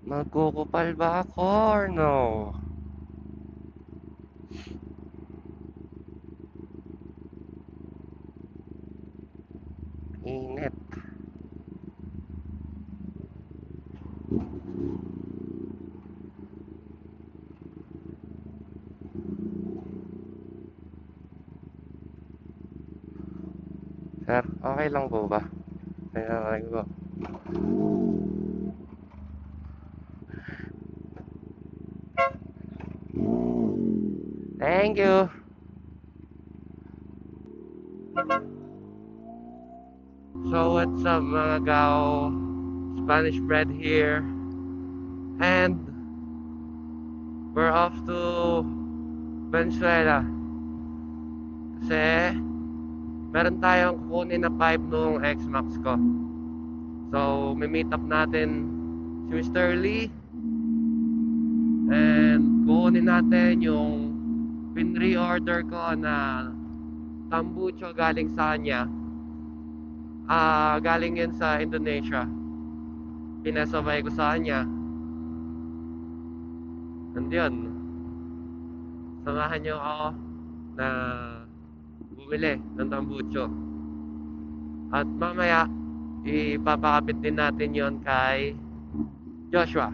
Magkukupal ba ako or no? Init. Sir, okay lang po ba? Kaya ko. Thank you. So what's up mga gao? Spanish bread here. And we're off to Venezuela. Kasi meron tayong kukunin na pipe nung X-Max ko. So may meet up natin si Mr. Lee. And kukunin natin yung pin-reorder ko na tambucho galing sa kanya. Galing yun sa Indonesia. Pinasabay ko sa kanya. And yun, samahan niyo ako na bumili ng tambucho. At mamaya, ipapakapit din natin yon kay Joshua.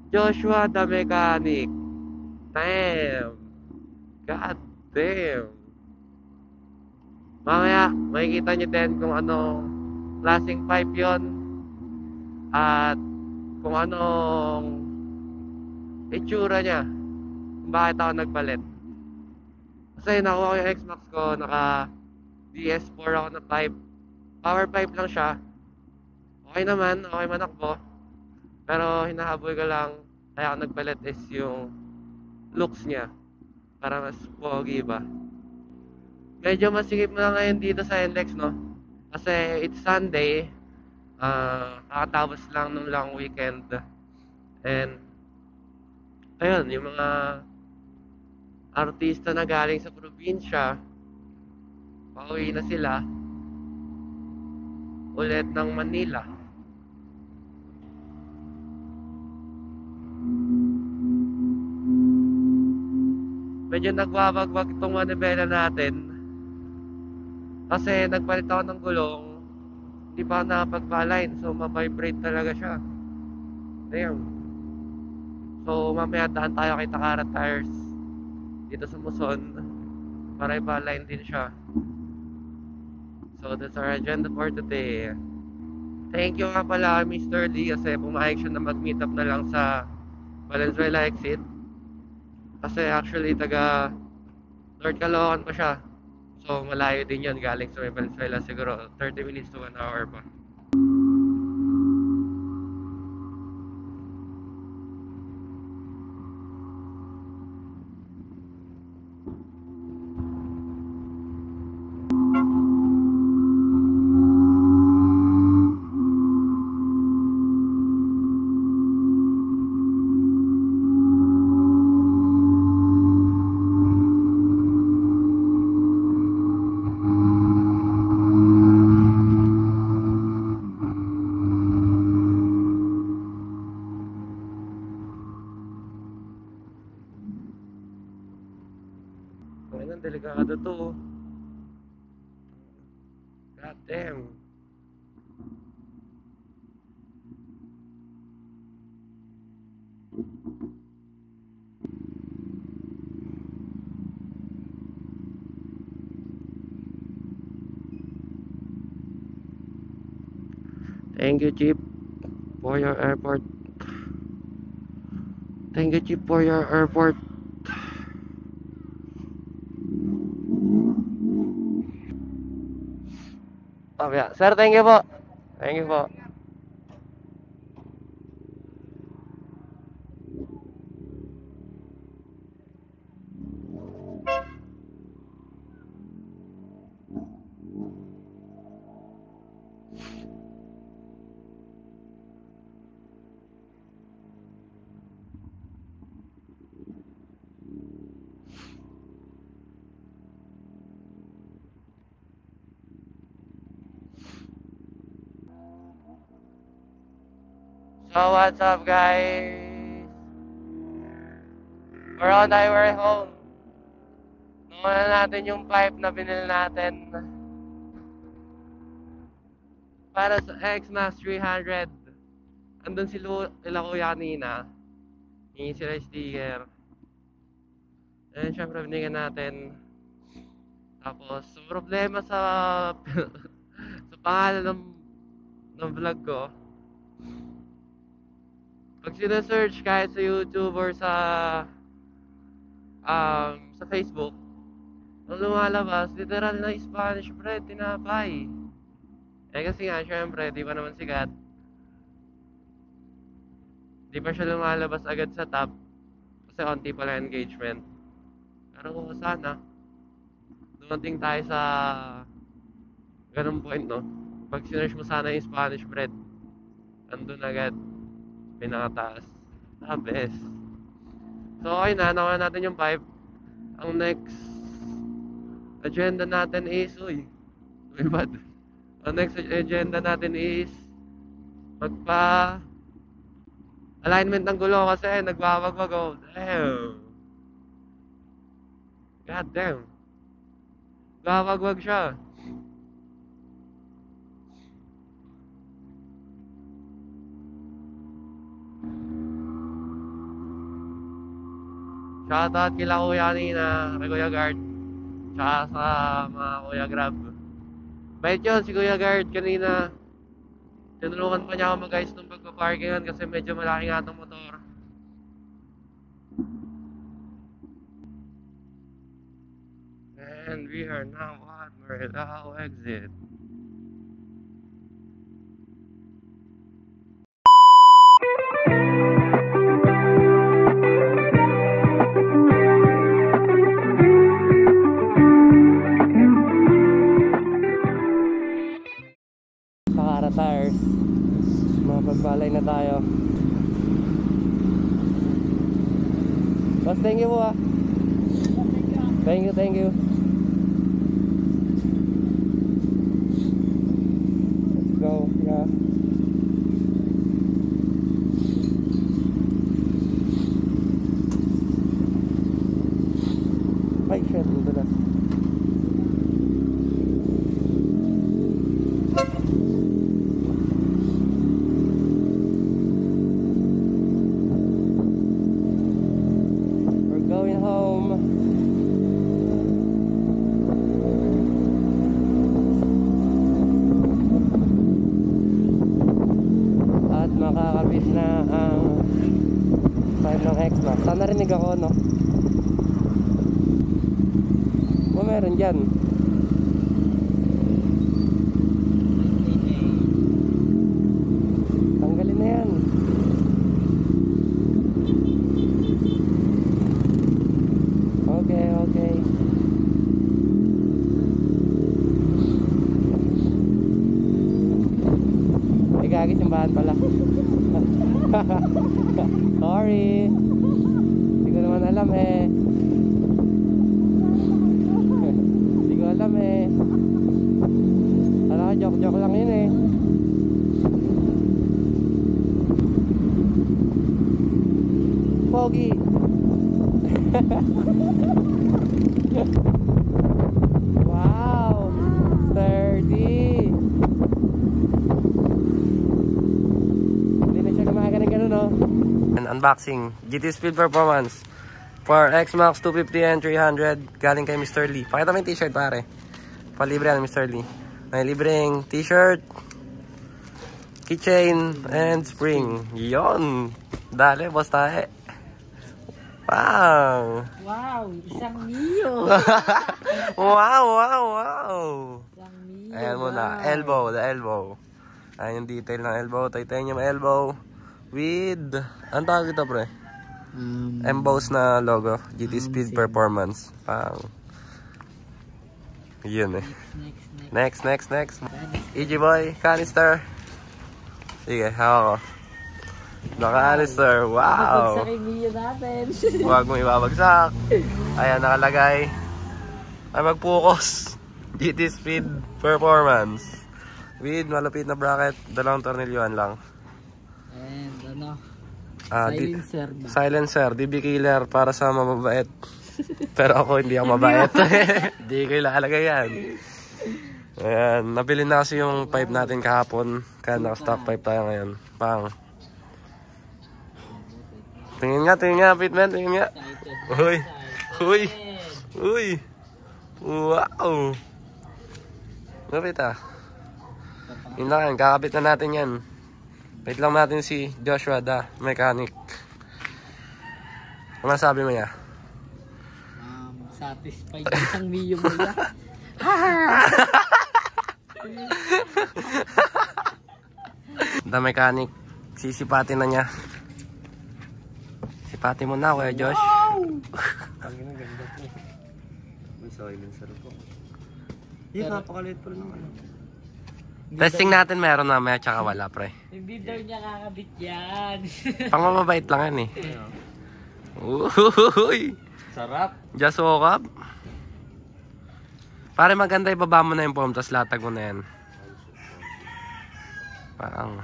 Joshua the Mechanic. Damn. God damn. Mamaya, makikita nyo din kung anong klaseng pipe yon at kung anong itsura niya. Kung bakit ako nagpalit. Kasi nakuha ko yung X-Max ko, naka DS4 ako na pipe. Power pipe lang siya. Okay naman, okay manakbo. Pero hinahabol ko lang, kaya ako nagpalit is yung looks niya. Para mas pogi ba. Medyo masikip na ngayon dito sa NLEX, no? Kasi it's Sunday. Kakatapos lang nung long weekend. And, ayun, yung mga artista na galing sa probinsya, pauwi na sila ulit ng Manila. Medyo nagwabagbag itong manibela natin kasi nagpalit ako ng gulong, hindi pa ako nakapag-baline, so ma-vibrate talaga siya. Damn. So mamaya daan tayo kay Takara Tires dito sa Muson para i-baline din siya. So that's our agenda for today. Thank you nga pala Mr. Lee kasi pumayag siya na mag-meet up na lang sa Valenzuela exit. Kasi actually taga North Caloocan pa siya. So malayo din yun galing sa Valenzuela, siguro 30 minutes to 1 hour pa. Ang delikado to. God damn. Thank you, Chief, for your airport. Thank you, Chief, for your airport. Oh, yeah. Sir, thank you po. Thank you po. So what's up guys? We're on our way home. Nakuha na natin yung pipe na binili natin para sa X-Max 300. Andun sila kuya kanina. Hingi sila sticker. And syempre binigyan natin. Tapos yung problema sa sa pangalan ng vlog ko, pag sina-search kahit sa YouTube or sa Facebook, ang lumalabas, literal na Spanish bread, tinapay. Eh kasi nga, syempre, di pa naman sikat. Di pa siya lumalabas agad sa top. Kasi konti pala engagement. Pero sana, dumating tayo sa ganung point, no? Pag sinearch mo sana yung Spanish bread, andun agad, pinakataas. Ah, best. So, okay na, nakuha natin yung pipe. Ang next agenda natin is, uy, bad. Ang next agenda natin is magpa alignment ng gulo kasi nagbabagwag ako. Damn. God damn. Nagbabagwag siya. Shoutout kila kuya kanina, kay Kuya Guard, tsaka sa mga Kuya Grab. Bait yun si Kuya Guard kanina. Tinulungan pa niya ako mag-ayos ng pagpaparkingan kasi medyo malaki nga itong motor. And we are now at Marilao exit. Sakara tires. Mapagbalay na tayo. Boss, thank you po ah. Thank you, thank you. Let's go, yeah. Ay, shit, madulas. We're going home. At makakabit na ang 5 ng X-Max. Sana narinig ako, no? O meron dyan. Tanggalin na yan. Okay, okay. Ay, gagi, simbahan pala. Sorry. Hindi ko naman alam eh. Hindi ko alam eh. Alam ko, joke-joke lang yun eh. Pogi. Wow, sturdy. Hindi na siya gumagana-gano, no? Unboxing GT Speed Performance for X-Max 250 and 300 galing kay Mr. Lee. Pakita mo yung t-shirt pare. Palibre yan Mr. Lee. May libreng t-shirt, keychain, and spring. Yon. Dale, boss tayo. Wow! Wow! Isang Mio! Wow, wow, wow! Isang Mio! Ayan muna, elbow, the elbow. Ayan yung detail ng elbow, titanium elbow with, ang tawag ito pre? Emboss na logo, GT Speed Performance. Pang. Yun eh. Next. EG boy, canister. Sige, hawak ko. Naka-canister, wow! Babagsakin Mio natin. Huwag mo ibabagsak. Ayan, nakalagay. Ay, mag-focus. GT Speed Performance. With malupit na bracket, 2 tornilyuan lang. And Silencer ba? Silencer, DB killer para sa mababait. Pero ako hindi ako mabait. Hindi ko ilalagay yan. Ayan, nabili na kasi yung pipe natin kahapon. Kaya naka-stock pipe tayo ngayon. Pang. Tingin nga, Pitman, tingin nga. Uy, uy, uy. Wow. Lapit ah. Yun lang yan, kakabit na natin yan. Wait lang natin si Joshua, the mechanic. Ano sabi mo niya? Satisfied isang Mio mo ya. The mechanic, sisipatin na niya. Sipatin mo na, Kuya Josh. Ang ganda po. May silencer po. Yung napakaliit pa rin ng ano. Testing natin meron na, may tsaka wala, pre. Hindi daw niya kakabit yan. Pang mababait lang yan eh. Uy! Sarap. Just woke up. Pare maganda, ibaba mo na yung foam, tapos latag mo na yan. Parang...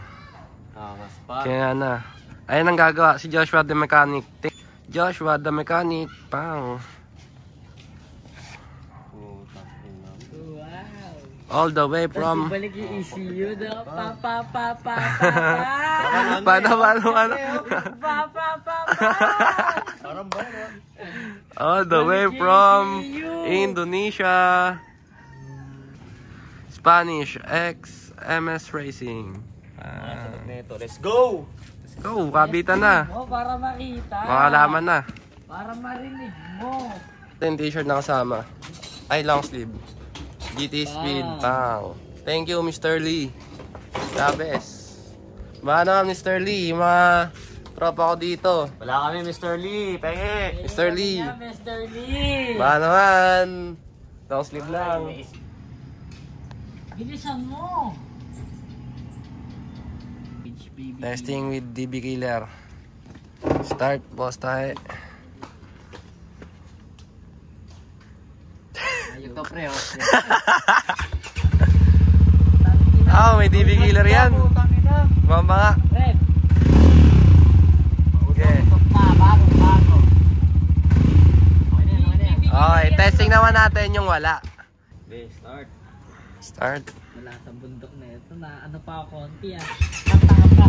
Mas pa. Kaya na. Ayan ang gagawa, si Joshua the mechanic. Joshua the mechanic. Pang. Wow. All the way from... Balik yung ECU na. Paano? Sarap ba? All the way from Indonesia. Spanish X MS Racing. Sarap nito. Let's go! Go, kabitan na. Mo para makita. Makalaman na. Para marinig mo. Yung t-shirt na kasama. Ay, long sleeve. GT Speed. Pang. Thank you, Mr. Lee. The best. Baka naman, Mr. Lee. Yung mga tropa ko dito. Wala kami, Mr. Lee. Penge! Mr. Lee. Mr. Lee. Baka naman. Long sleeve lang. Bilisan mo. Testing with DB Killer. Start, boss tayo. Ito pre, May DB Killer yan. Bamba nga. Red. Okay. Bago. Okay, testing naman natin yung wala. Okay, start. Start. Wala sa bundok na ito na ano pa konti ah. Kanta ka pa.